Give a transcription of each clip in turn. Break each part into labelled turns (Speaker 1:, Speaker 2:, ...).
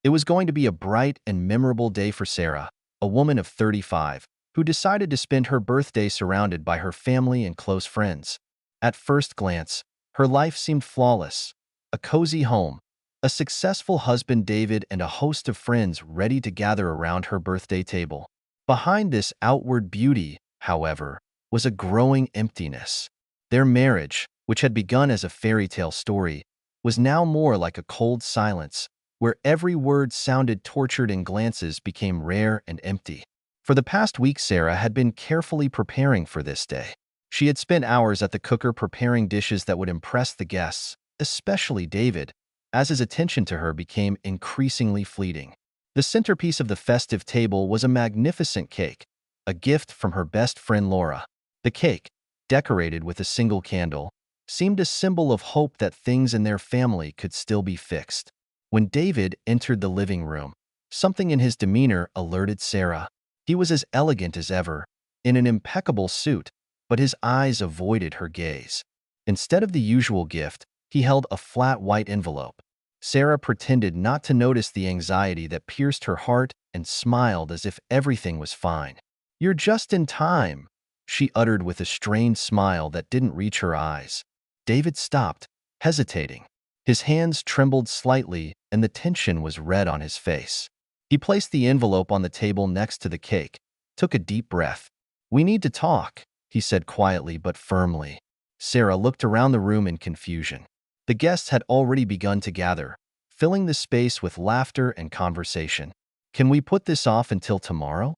Speaker 1: It was going to be a bright and memorable day for Sarah, a woman of 35, who decided to spend her birthday surrounded by her family and close friends. At first glance, her life seemed flawless. A cozy home, a successful husband David, and a host of friends ready to gather around her birthday table. Behind this outward beauty, however, was a growing emptiness. Their marriage, which had begun as a fairy tale story, was now more like a cold silence, where every word sounded tortured and glances became rare and empty. For the past week, Sarah had been carefully preparing for this day. She had spent hours at the cooker preparing dishes that would impress the guests, especially David, as his attention to her became increasingly fleeting. The centerpiece of the festive table was a magnificent cake, a gift from her best friend Laura. The cake, decorated with a single candle, seemed a symbol of hope that things in their family could still be fixed. When David entered the living room, something in his demeanor alerted Sarah. He was as elegant as ever, in an impeccable suit, but his eyes avoided her gaze. Instead of the usual gift, he held a flat white envelope. Sarah pretended not to notice the anxiety that pierced her heart and smiled as if everything was fine. "You're just in time," she uttered with a strained smile that didn't reach her eyes. David stopped, hesitating. His hands trembled slightly, and the tension was red on his face. He placed the envelope on the table next to the cake, took a deep breath. "We need to talk," he said quietly but firmly. Sarah looked around the room in confusion. The guests had already begun to gather, filling the space with laughter and conversation. "Can we put this off until tomorrow?"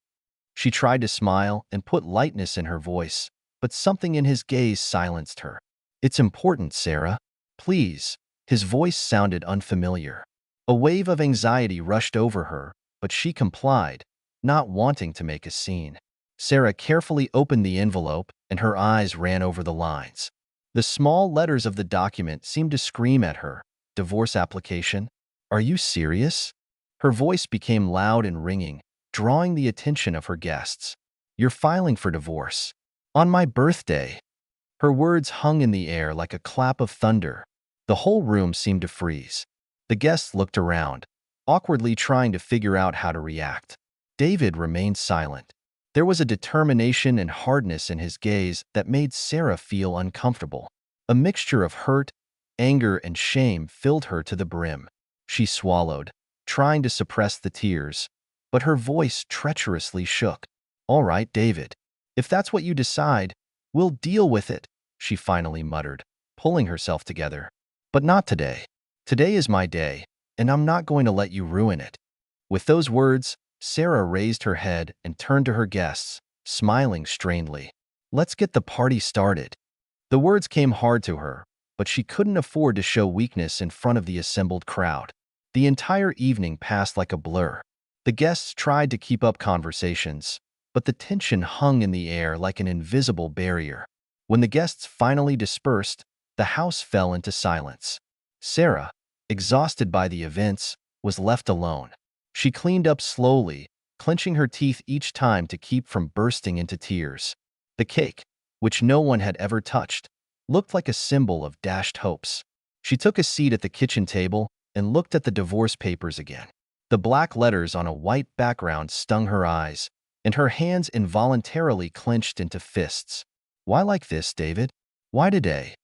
Speaker 1: She tried to smile and put lightness in her voice, but something in his gaze silenced her. "It's important, Sarah. Please." His voice sounded unfamiliar. A wave of anxiety rushed over her, but she complied, not wanting to make a scene. Sarah carefully opened the envelope, and her eyes ran over the lines. The small letters of the document seemed to scream at her. "Divorce application? Are you serious?" Her voice became loud and ringing, drawing the attention of her guests. "You're filing for divorce. On my birthday." Her words hung in the air like a clap of thunder. The whole room seemed to freeze. The guests looked around, awkwardly trying to figure out how to react. David remained silent. There was a determination and hardness in his gaze that made Sarah feel uncomfortable. A mixture of hurt, anger, and shame filled her to the brim. She swallowed, trying to suppress the tears, but her voice treacherously shook. "All right, David. If that's what you decide, we'll deal with it," she finally muttered, pulling herself together. "But not today. Today is my day, and I'm not going to let you ruin it." With those words, Sarah raised her head and turned to her guests, smiling strainedly. "Let's get the party started." The words came hard to her, but she couldn't afford to show weakness in front of the assembled crowd. The entire evening passed like a blur. The guests tried to keep up conversations, but the tension hung in the air like an invisible barrier. When the guests finally dispersed, the house fell into silence. Sarah, exhausted by the events, was left alone. She cleaned up slowly, clenching her teeth each time to keep from bursting into tears. The cake, which no one had ever touched, looked like a symbol of dashed hopes. She took a seat at the kitchen table and looked at the divorce papers again. The black letters on a white background stung her eyes, and her hands involuntarily clenched into fists. "Why like this, David? Why today?"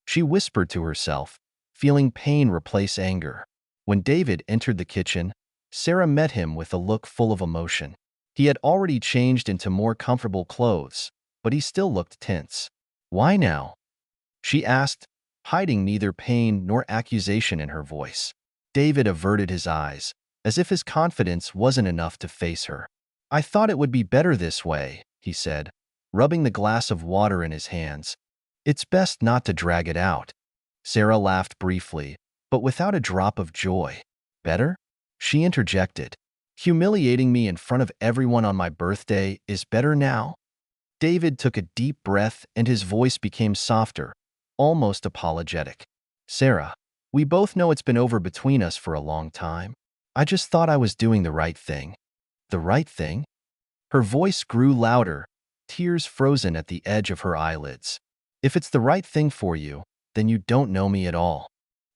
Speaker 1: She whispered to herself, feeling pain replace anger. When David entered the kitchen, Sarah met him with a look full of emotion. He had already changed into more comfortable clothes, but he still looked tense. "Why now?" she asked, hiding neither pain nor accusation in her voice. David averted his eyes, as if his confidence wasn't enough to face her. "I thought it would be better this way," he said, rubbing the glass of water in his hands. "It's best not to drag it out." Sarah laughed briefly, but without a drop of joy. "Better?" she interjected. "Humiliating me in front of everyone on my birthday is better now?" David took a deep breath and his voice became softer, almost apologetic. "Sarah, we both know it's been over between us for a long time. I just thought I was doing the right thing." "The right thing?" Her voice grew louder, tears frozen at the edge of her eyelids. "If it's the right thing for you, then you don't know me at all."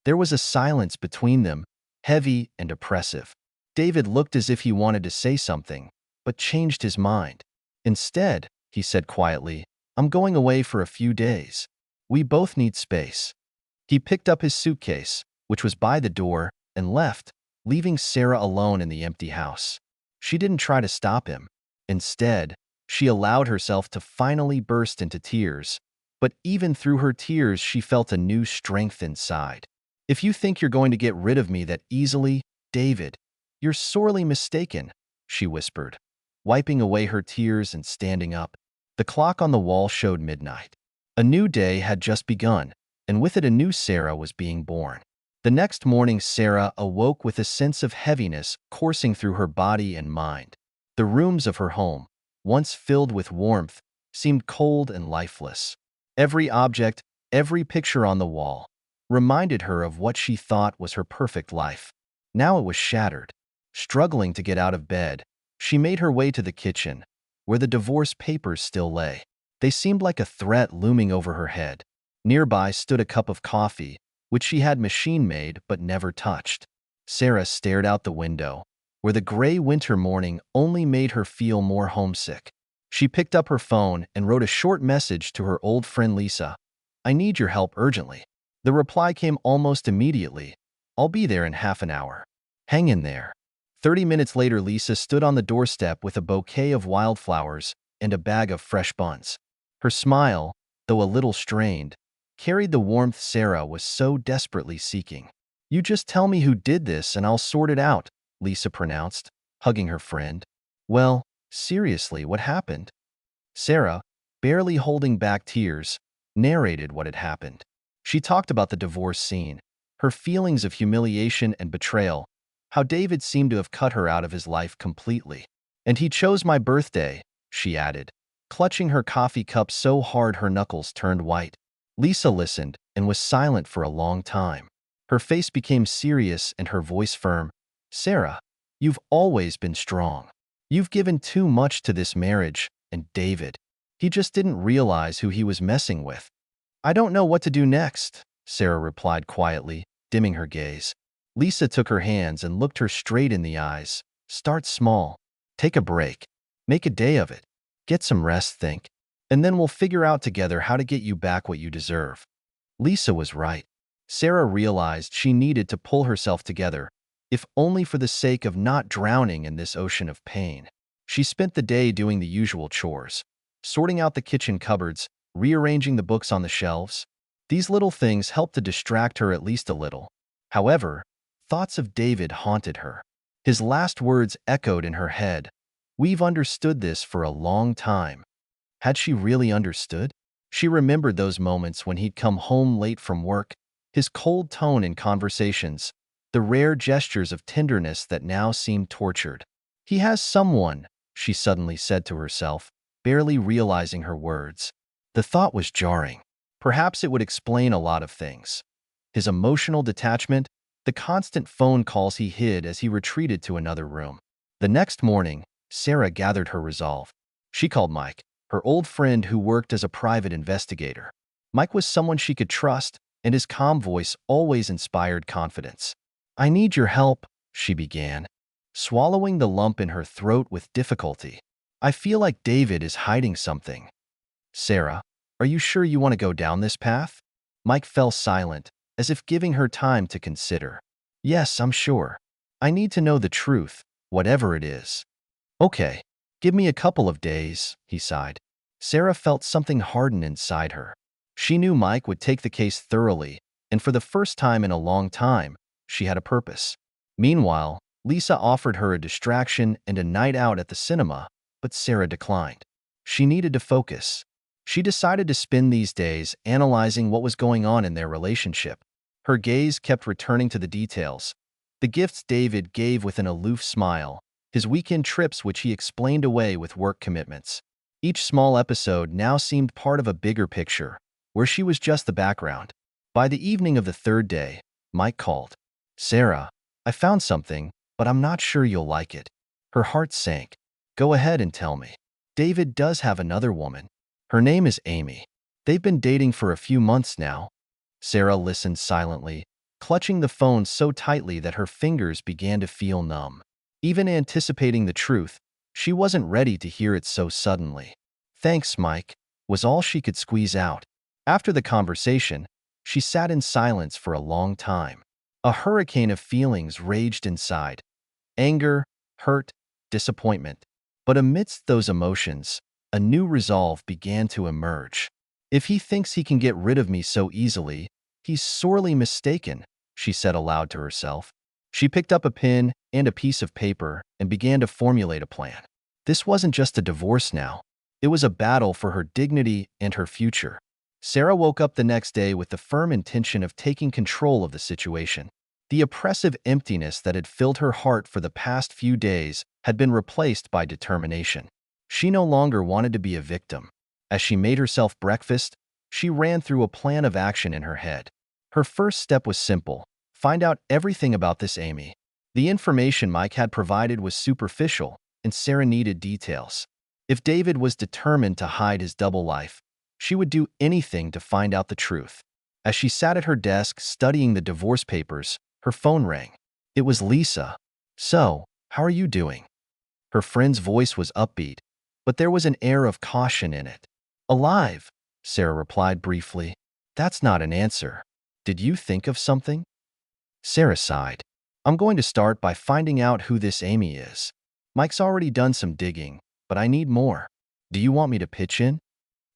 Speaker 1: There was a silence between them, heavy and oppressive. David looked as if he wanted to say something, but changed his mind. Instead, he said quietly, "I'm going away for a few days. We both need space." He picked up his suitcase, which was by the door, and left, leaving Sarah alone in the empty house. She didn't try to stop him. Instead, she allowed herself to finally burst into tears. But even through her tears, she felt a new strength inside. "If you think you're going to get rid of me that easily, David, you're sorely mistaken," she whispered, wiping away her tears and standing up. The clock on the wall showed midnight. A new day had just begun, and with it a new Sarah was being born. The next morning, Sarah awoke with a sense of heaviness coursing through her body and mind. The rooms of her home, once filled with warmth, seemed cold and lifeless. Every object, every picture on the wall, reminded her of what she thought was her perfect life. Now it was shattered. Struggling to get out of bed, she made her way to the kitchen, where the divorce papers still lay. They seemed like a threat looming over her head. Nearby stood a cup of coffee, which she had machine-made but never touched. Sarah stared out the window, where the gray winter morning only made her feel more homesick. She picked up her phone and wrote a short message to her old friend Lisa. "I need your help urgently." The reply came almost immediately. "I'll be there in half an hour. Hang in there." 30 minutes later, Lisa stood on the doorstep with a bouquet of wildflowers and a bag of fresh buns. Her smile, though a little strained, carried the warmth Sarah was so desperately seeking. "You just tell me who did this and I'll sort it out," Lisa pronounced, hugging her friend. "Well, seriously, what happened?" Sarah, barely holding back tears, narrated what had happened. She talked about the divorce scene, her feelings of humiliation and betrayal, how David seemed to have cut her out of his life completely. "And he chose my birthday," she added, clutching her coffee cup so hard her knuckles turned white. Lisa listened and was silent for a long time. Her face became serious and her voice firm. "Sarah, you've always been strong. You've given too much to this marriage, and David, he just didn't realize who he was messing with." "I don't know what to do next," Sarah replied quietly, dimming her gaze. Lisa took her hands and looked her straight in the eyes. "Start small. Take a break. Make a day of it. Get some rest, think. And then we'll figure out together how to get you back what you deserve." Lisa was right. Sarah realized she needed to pull herself together, if only for the sake of not drowning in this ocean of pain. She spent the day doing the usual chores, sorting out the kitchen cupboards, rearranging the books on the shelves. These little things helped to distract her at least a little. However, thoughts of David haunted her. His last words echoed in her head. "We've understood this for a long time." Had she really understood? She remembered those moments when he'd come home late from work, his cold tone in conversations, the rare gestures of tenderness that now seemed tortured. "He has someone," she suddenly said to herself, barely realizing her words. The thought was jarring. Perhaps it would explain a lot of things. His emotional detachment, the constant phone calls he hid as he retreated to another room. The next morning, Sarah gathered her resolve. She called Mike, her old friend who worked as a private investigator. Mike was someone she could trust, and his calm voice always inspired confidence. "I need your help," she began, swallowing the lump in her throat with difficulty. "I feel like David is hiding something." "Sarah, are you sure you want to go down this path?" Mike fell silent, as if giving her time to consider. "Yes, I'm sure. I need to know the truth, whatever it is." "Okay, give me a couple of days," he sighed. Sarah felt something harden inside her. She knew Mike would take the case thoroughly, and for the first time in a long time, she had a purpose. Meanwhile, Lisa offered her a distraction and a night out at the cinema, but Sarah declined. She needed to focus. She decided to spend these days analyzing what was going on in their relationship. Her gaze kept returning to the details. The gifts David gave with an aloof smile, his weekend trips which he explained away with work commitments. Each small episode now seemed part of a bigger picture, where she was just the background. By the evening of the third day, Mike called. "Sarah, I found something, but I'm not sure you'll like it." Her heart sank. "Go ahead and tell me." "David does have another woman. Her name is Amy. They've been dating for a few months now." Sarah listened silently, clutching the phone so tightly that her fingers began to feel numb. Even anticipating the truth, she wasn't ready to hear it so suddenly. "Thanks, Mike," was all she could squeeze out. After the conversation, she sat in silence for a long time. A hurricane of feelings raged inside: anger, hurt, disappointment. But amidst those emotions, a new resolve began to emerge. "If he thinks he can get rid of me so easily, he's sorely mistaken," she said aloud to herself. She picked up a pen and a piece of paper and began to formulate a plan. This wasn't just a divorce now. It was a battle for her dignity and her future. Sarah woke up the next day with the firm intention of taking control of the situation. The oppressive emptiness that had filled her heart for the past few days had been replaced by determination. She no longer wanted to be a victim. As she made herself breakfast, she ran through a plan of action in her head. Her first step was simple: find out everything about this Amy. The information Mike had provided was superficial, and Sarah needed details. If David was determined to hide his double life, she would do anything to find out the truth. As she sat at her desk studying the divorce papers, her phone rang. It was Lisa. "So, how are you doing?" Her friend's voice was upbeat, but there was an air of caution in it. "Alive," Sarah replied briefly. "That's not an answer. Did you think of something?" Sarah sighed. "I'm going to start by finding out who this Amy is. Mike's already done some digging, but I need more. Do you want me to pitch in?"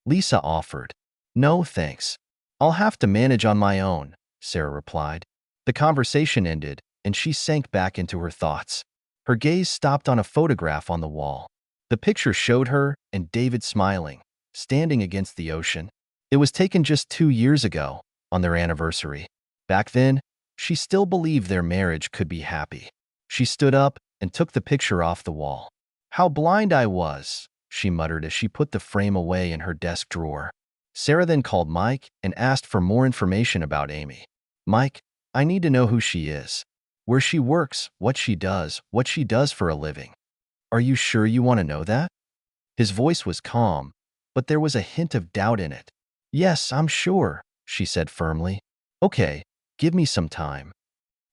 Speaker 1: Lisa offered. "No, thanks. I'll have to manage on my own," Sarah replied. The conversation ended, and she sank back into her thoughts. Her gaze stopped on a photograph on the wall. The picture showed her and David smiling, standing against the ocean. It was taken just 2 years ago, on their anniversary. Back then, she still believed their marriage could be happy. She stood up and took the picture off the wall. "How blind I was," she muttered as she put the frame away in her desk drawer. Sarah then called Mike and asked for more information about Amy. "Mike, I need to know who she is, where she works, what she does for a living." "Are you sure you want to know that?" His voice was calm, but there was a hint of doubt in it. "Yes, I'm sure," she said firmly. "Okay, give me some time."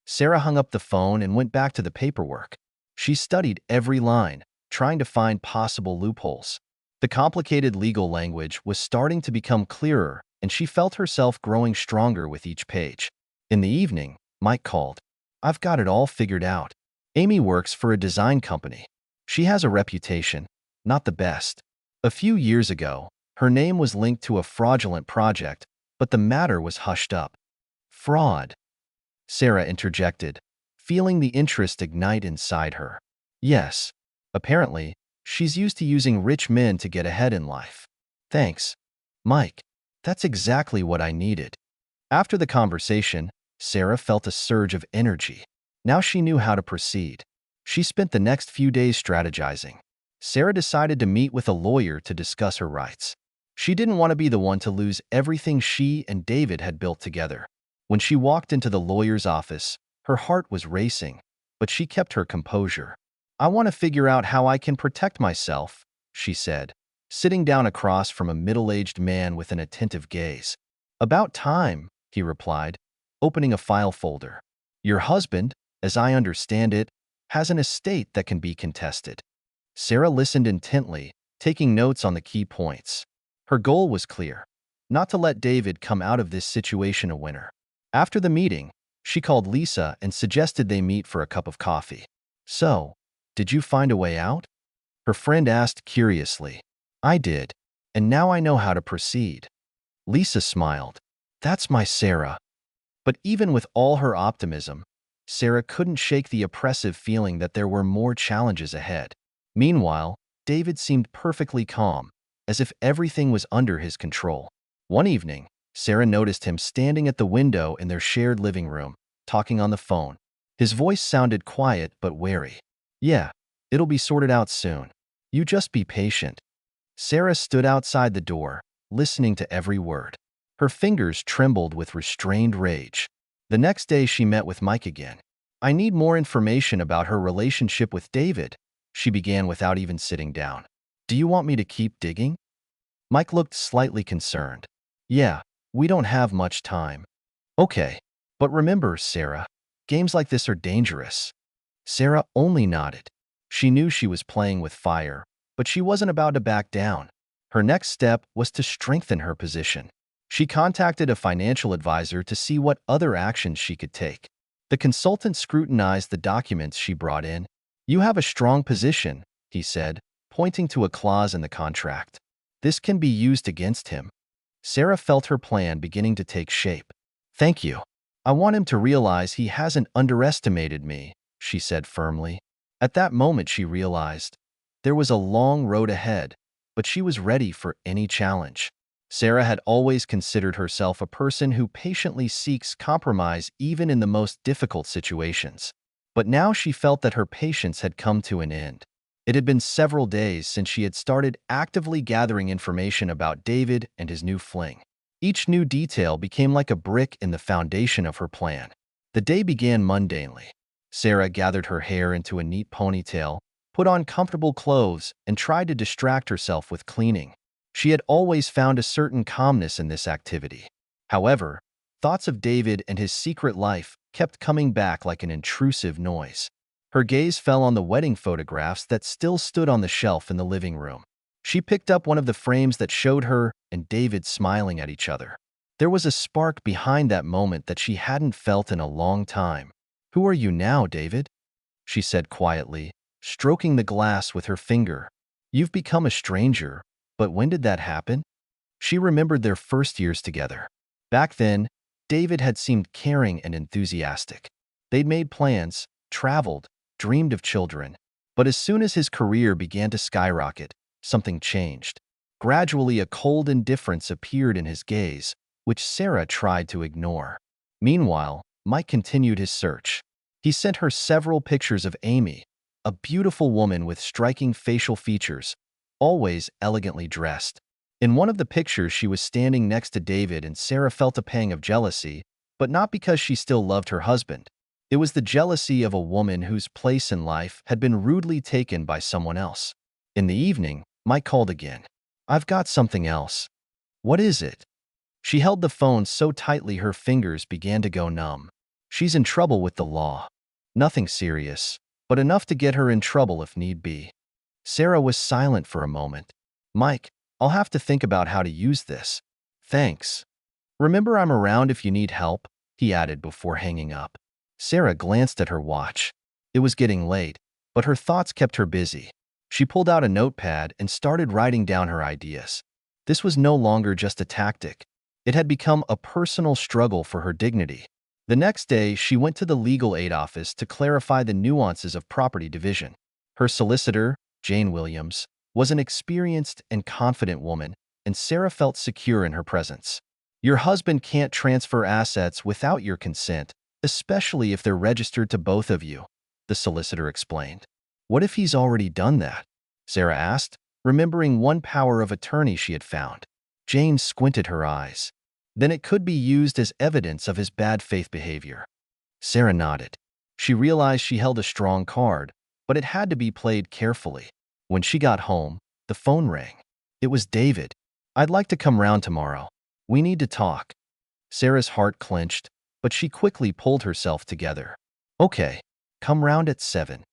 Speaker 1: Sarah hung up the phone and went back to the paperwork. She studied every line, trying to find possible loopholes. The complicated legal language was starting to become clearer, and she felt herself growing stronger with each page. In the evening, Mike called. "I've got it all figured out. Amy works for a design company. She has a reputation, not the best. A few years ago, her name was linked to a fraudulent project, but the matter was hushed up." "Fraud?" Sarah interjected, feeling the interest ignite inside her. "Yes. Apparently, she's used to using rich men to get ahead in life." "Thanks, Mike. That's exactly what I needed." After the conversation, Sarah felt a surge of energy. Now she knew how to proceed. She spent the next few days strategizing. Sarah decided to meet with a lawyer to discuss her rights. She didn't want to be the one to lose everything she and David had built together. When she walked into the lawyer's office, her heart was racing, but she kept her composure. "I want to figure out how I can protect myself," she said, sitting down across from a middle-aged man with an attentive gaze. "About time," he replied, opening a file folder. "Your husband, as I understand it, has an estate that can be contested." Sarah listened intently, taking notes on the key points. Her goal was clear: not to let David come out of this situation a winner. After the meeting, she called Lisa and suggested they meet for a cup of coffee. "So, did you find a way out?" her friend asked curiously. "I did, and now I know how to proceed." Lisa smiled. "That's my Sarah." But even with all her optimism, Sarah couldn't shake the oppressive feeling that there were more challenges ahead. Meanwhile, David seemed perfectly calm, as if everything was under his control. One evening, Sarah noticed him standing at the window in their shared living room, talking on the phone. His voice sounded quiet but wary. "Yeah, it'll be sorted out soon. You just be patient." Sarah stood outside the door, listening to every word. Her fingers trembled with restrained rage. The next day she met with Mike again. "I need more information about her relationship with David," she began without even sitting down. "Do you want me to keep digging?" Mike looked slightly concerned. "Yeah, we don't have much time." "Okay, but remember, Sarah, games like this are dangerous. Sarah only nodded. She knew she was playing with fire, but she wasn't about to back down. Her next step was to strengthen her position. She contacted a financial advisor to see what other actions she could take. The consultant scrutinized the documents she brought in. "You have a strong position," he said, pointing to a clause in the contract. "This can be used against him." Sarah felt her plan beginning to take shape. "Thank you. I want him to realize he hasn't underestimated me," she said firmly. At that moment she realized there was a long road ahead, but she was ready for any challenge. Sarah had always considered herself a person who patiently seeks compromise even in the most difficult situations. But now she felt that her patience had come to an end. It had been several days since she had started actively gathering information about David and his new fling. Each new detail became like a brick in the foundation of her plan. The day began mundanely. Sarah gathered her hair into a neat ponytail, put on comfortable clothes, and tried to distract herself with cleaning. She had always found a certain calmness in this activity. However, thoughts of David and his secret life kept coming back like an intrusive noise. Her gaze fell on the wedding photographs that still stood on the shelf in the living room. She picked up one of the frames that showed her and David smiling at each other. There was a spark behind that moment that she hadn't felt in a long time. "Who are you now, David?" she said quietly, stroking the glass with her finger. "You've become a stranger, but when did that happen?" She remembered their first years together. Back then, David had seemed caring and enthusiastic. They'd made plans, traveled, dreamed of children. But as soon as his career began to skyrocket, something changed. Gradually, a cold indifference appeared in his gaze, which Sarah tried to ignore. Meanwhile, Mike continued his search. He sent her several pictures of Amy, a beautiful woman with striking facial features, always elegantly dressed. In one of the pictures, she was standing next to David, and Sarah felt a pang of jealousy, but not because she still loved her husband. It was the jealousy of a woman whose place in life had been rudely taken by someone else. In the evening, Mike called again. "I've got something else." "What is it?" She held the phone so tightly her fingers began to go numb. "She's in trouble with the law. Nothing serious, but enough to get her in trouble if need be." Sarah was silent for a moment. "Mike, I'll have to think about how to use this." "Thanks. Remember, I'm around if you need help," he added before hanging up. Sarah glanced at her watch. It was getting late, but her thoughts kept her busy. She pulled out a notepad and started writing down her ideas. This was no longer just a tactic. It had become a personal struggle for her dignity. The next day, she went to the legal aid office to clarify the nuances of property division. Her solicitor, Jane Williams, was an experienced and confident woman, and Sarah felt secure in her presence. "Your husband can't transfer assets without your consent, especially if they're registered to both of you," the solicitor explained. "What if he's already done that?" Sarah asked, remembering one power of attorney she had found. Jane squinted her eyes. "Then it could be used as evidence of his bad faith behavior." Sarah nodded. She realized she held a strong card, but it had to be played carefully. When she got home, the phone rang. It was David. "I'd like to come round tomorrow. We need to talk." Sarah's heart clenched, but she quickly pulled herself together. "Okay, come round at 7.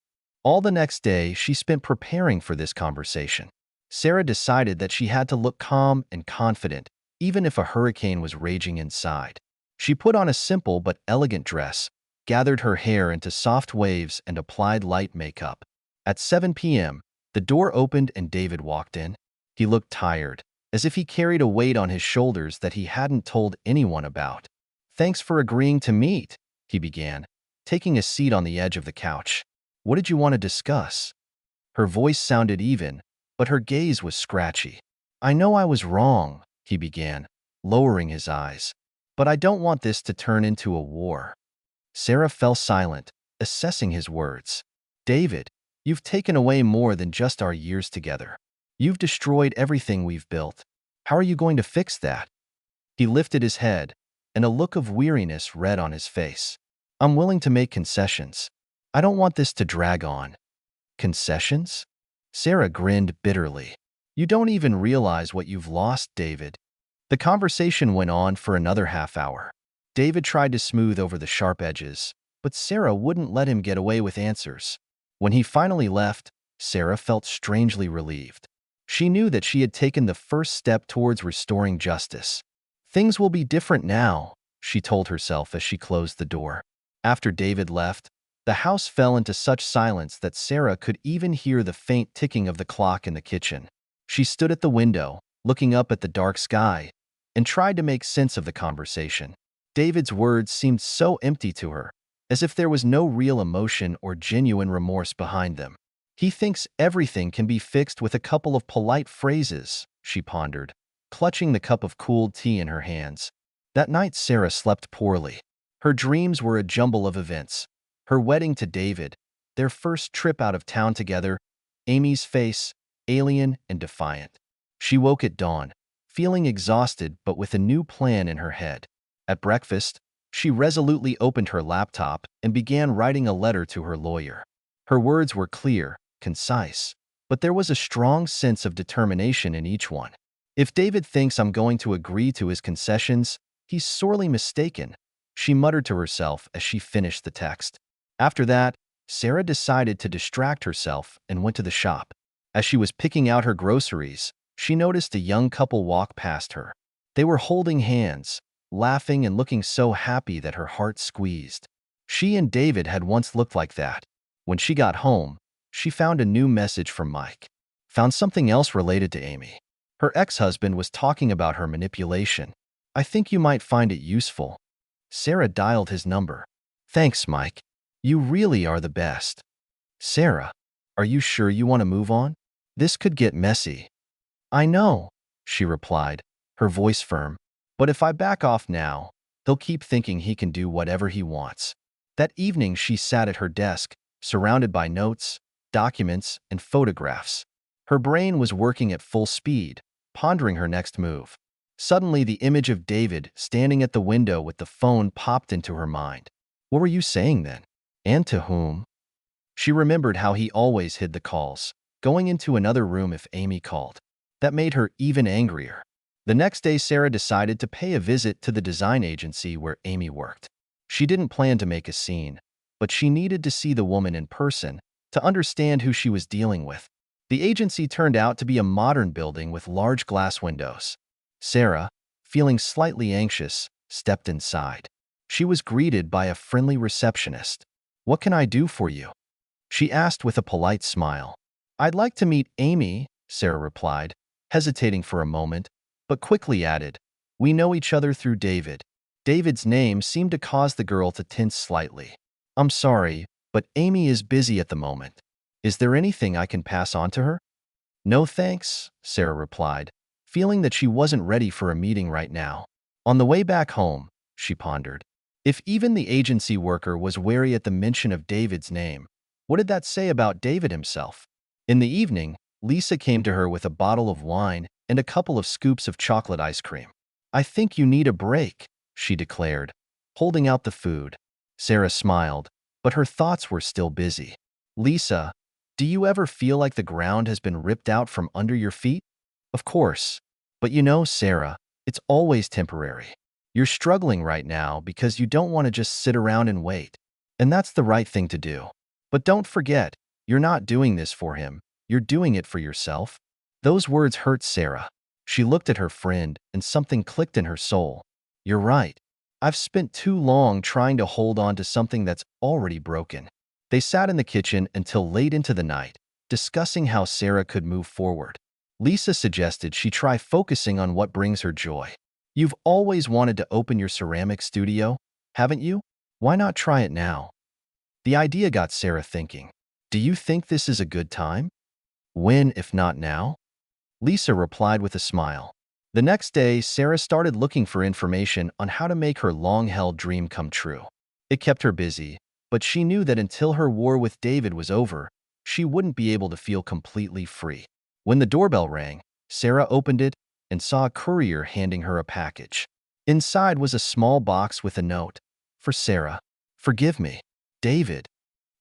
Speaker 1: All the next day, she spent preparing for this conversation. Sarah decided that she had to look calm and confident, even if a hurricane was raging inside. She put on a simple but elegant dress, gathered her hair into soft waves, and applied light makeup. At 7 p.m., the door opened and David walked in. He looked tired, as if he carried a weight on his shoulders that he hadn't told anyone about. "Thanks for agreeing to meet," he began, taking a seat on the edge of the couch. "What did you want to discuss?" Her voice sounded even, but her gaze was scratchy. "I know I was wrong," he began, lowering his eyes. "But I don't want this to turn into a war." Sarah fell silent, assessing his words. "David, you've taken away more than just our years together. You've destroyed everything we've built. How are you going to fix that?" He lifted his head, and a look of weariness read on his face. "I'm willing to make concessions. I don't want this to drag on." "Concessions?" Sarah grinned bitterly. "You don't even realize what you've lost, David." The conversation went on for another half hour. David tried to smooth over the sharp edges, but Sarah wouldn't let him get away with answers. When he finally left, Sarah felt strangely relieved. She knew that she had taken the first step towards restoring justice. Things will be different now, she told herself as she closed the door. After David left, the house fell into such silence that Sarah could even hear the faint ticking of the clock in the kitchen. She stood at the window, looking up at the dark sky, and tried to make sense of the conversation. David's words seemed so empty to her, as if there was no real emotion or genuine remorse behind them. He thinks everything can be fixed with a couple of polite phrases, she pondered, clutching the cup of cooled tea in her hands. That night Sarah slept poorly. Her dreams were a jumble of events. Her wedding to David, their first trip out of town together, Amy's face, alien and defiant. She woke at dawn, feeling exhausted but with a new plan in her head. At breakfast, she resolutely opened her laptop and began writing a letter to her lawyer. Her words were clear, concise, but there was a strong sense of determination in each one. If David thinks I'm going to agree to his concessions, he's sorely mistaken, she muttered to herself as she finished the text. After that, Sarah decided to distract herself and went to the shop. As she was picking out her groceries, she noticed a young couple walk past her. They were holding hands, laughing and looking so happy that her heart squeezed. She and David had once looked like that. When she got home, she found a new message from Mike. Found something else related to Amy. Her ex-husband was talking about her manipulation. I think you might find it useful. Sarah dialed his number. Thanks, Mike. You really are the best. Sarah, are you sure you want to move on? This could get messy. I know, she replied, her voice firm. But if I back off now, he'll keep thinking he can do whatever he wants. That evening she sat at her desk, surrounded by notes, documents, and photographs. Her brain was working at full speed, pondering her next move. Suddenly the image of David standing at the window with the phone popped into her mind. What were you saying then? And to whom? She remembered how he always hid the calls, going into another room if Amy called. That made her even angrier. The next day Sarah decided to pay a visit to the design agency where Amy worked. She didn't plan to make a scene, but she needed to see the woman in person to understand who she was dealing with. The agency turned out to be a modern building with large glass windows. Sarah, feeling slightly anxious, stepped inside. She was greeted by a friendly receptionist. What can I do for you? She asked with a polite smile. I'd like to meet Amy, Sarah replied, hesitating for a moment, but quickly added, we know each other through David. David's name seemed to cause the girl to tense slightly. I'm sorry, but Amy is busy at the moment. Is there anything I can pass on to her? No thanks, Sarah replied, feeling that she wasn't ready for a meeting right now. On the way back home, she pondered. If even the agency worker was wary at the mention of David's name, what did that say about David himself? In the evening, Lisa came to her with a bottle of wine and a couple of scoops of chocolate ice cream. I think you need a break, she declared, holding out the food. Sarah smiled, but her thoughts were still busy. Lisa, do you ever feel like the ground has been ripped out from under your feet? Of course. But you know, Sarah, it's always temporary. You're struggling right now because you don't want to just sit around and wait. And that's the right thing to do. But don't forget, you're not doing this for him. You're doing it for yourself. Those words hurt Sarah. She looked at her friend and something clicked in her soul. You're right. I've spent too long trying to hold on to something that's already broken. They sat in the kitchen until late into the night, discussing how Sarah could move forward. Lisa suggested she try focusing on what brings her joy. You've always wanted to open your ceramic studio, haven't you? Why not try it now? The idea got Sarah thinking. Do you think this is a good time? When, if not now? Lisa replied with a smile. The next day, Sarah started looking for information on how to make her long-held dream come true. It kept her busy, but she knew that until her war with David was over, she wouldn't be able to feel completely free. When the doorbell rang, Sarah opened it and saw a courier handing her a package. Inside was a small box with a note. For Sarah, forgive me, David.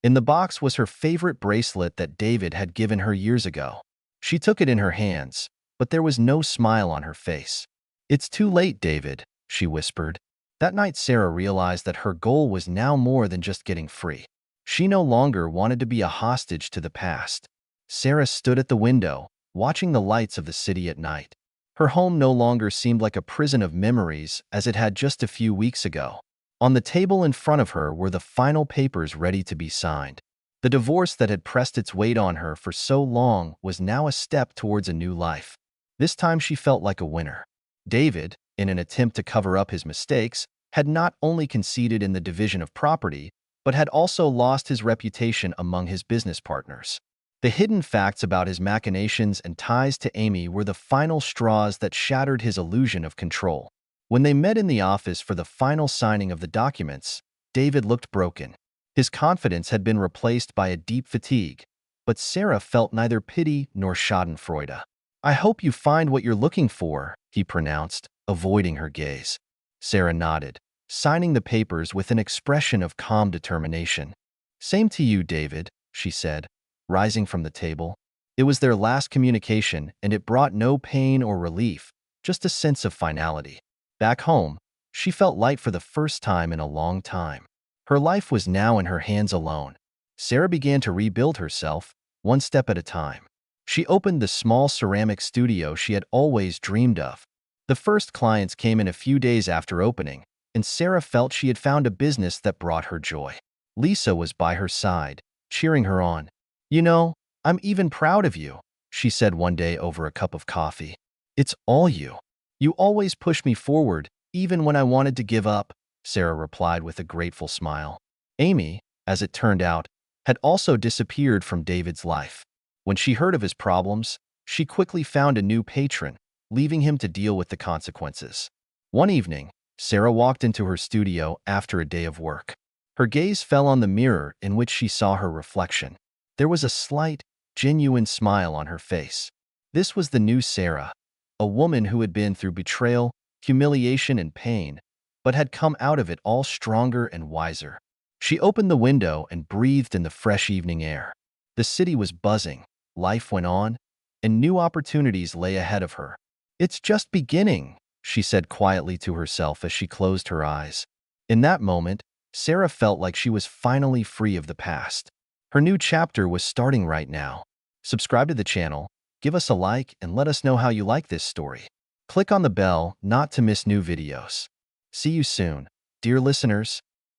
Speaker 1: In the box was her favorite bracelet that David had given her years ago. She took it in her hands, but there was no smile on her face. It's too late, David, she whispered. That night, Sarah realized that her goal was now more than just getting free. She no longer wanted to be a hostage to the past. Sarah stood at the window, watching the lights of the city at night. Her home no longer seemed like a prison of memories as it had just a few weeks ago. On the table in front of her were the final papers ready to be signed. The divorce that had pressed its weight on her for so long was now a step towards a new life. This time she felt like a winner. David, in an attempt to cover up his mistakes, had not only conceded in the division of property, but had also lost his reputation among his business partners. The hidden facts about his machinations and ties to Amy were the final straws that shattered his illusion of control. When they met in the office for the final signing of the documents, David looked broken. His confidence had been replaced by a deep fatigue, but Sarah felt neither pity nor schadenfreude. "I hope you find what you're looking for," he pronounced, avoiding her gaze. Sarah nodded, signing the papers with an expression of calm determination. "Same to you, David," she said, rising from the table. It was their last communication, and it brought no pain or relief, just a sense of finality. Back home, she felt light for the first time in a long time. Her life was now in her hands alone. Sarah began to rebuild herself, one step at a time. She opened the small ceramic studio she had always dreamed of. The first clients came in a few days after opening, and Sarah felt she had found a business that brought her joy. Lisa was by her side, cheering her on. "You know, I'm even proud of you," she said one day over a cup of coffee. "It's all you. You always push me forward, even when I wanted to give up," Sarah replied with a grateful smile. Amy, as it turned out, had also disappeared from David's life. When she heard of his problems, she quickly found a new patron, leaving him to deal with the consequences. One evening, Sarah walked into her studio after a day of work. Her gaze fell on the mirror in which she saw her reflection. There was a slight, genuine smile on her face. This was the new Sarah, a woman who had been through betrayal, humiliation, and pain, but had come out of it all stronger and wiser. She opened the window and breathed in the fresh evening air. The city was buzzing, life went on, and new opportunities lay ahead of her. "It's just beginning," she said quietly to herself as she closed her eyes. In that moment, Sarah felt like she was finally free of the past. Her new chapter was starting right now. Subscribe to the channel, give us a like, and let us know how you like this story. Click on the bell not to miss new videos. See you soon, dear listeners.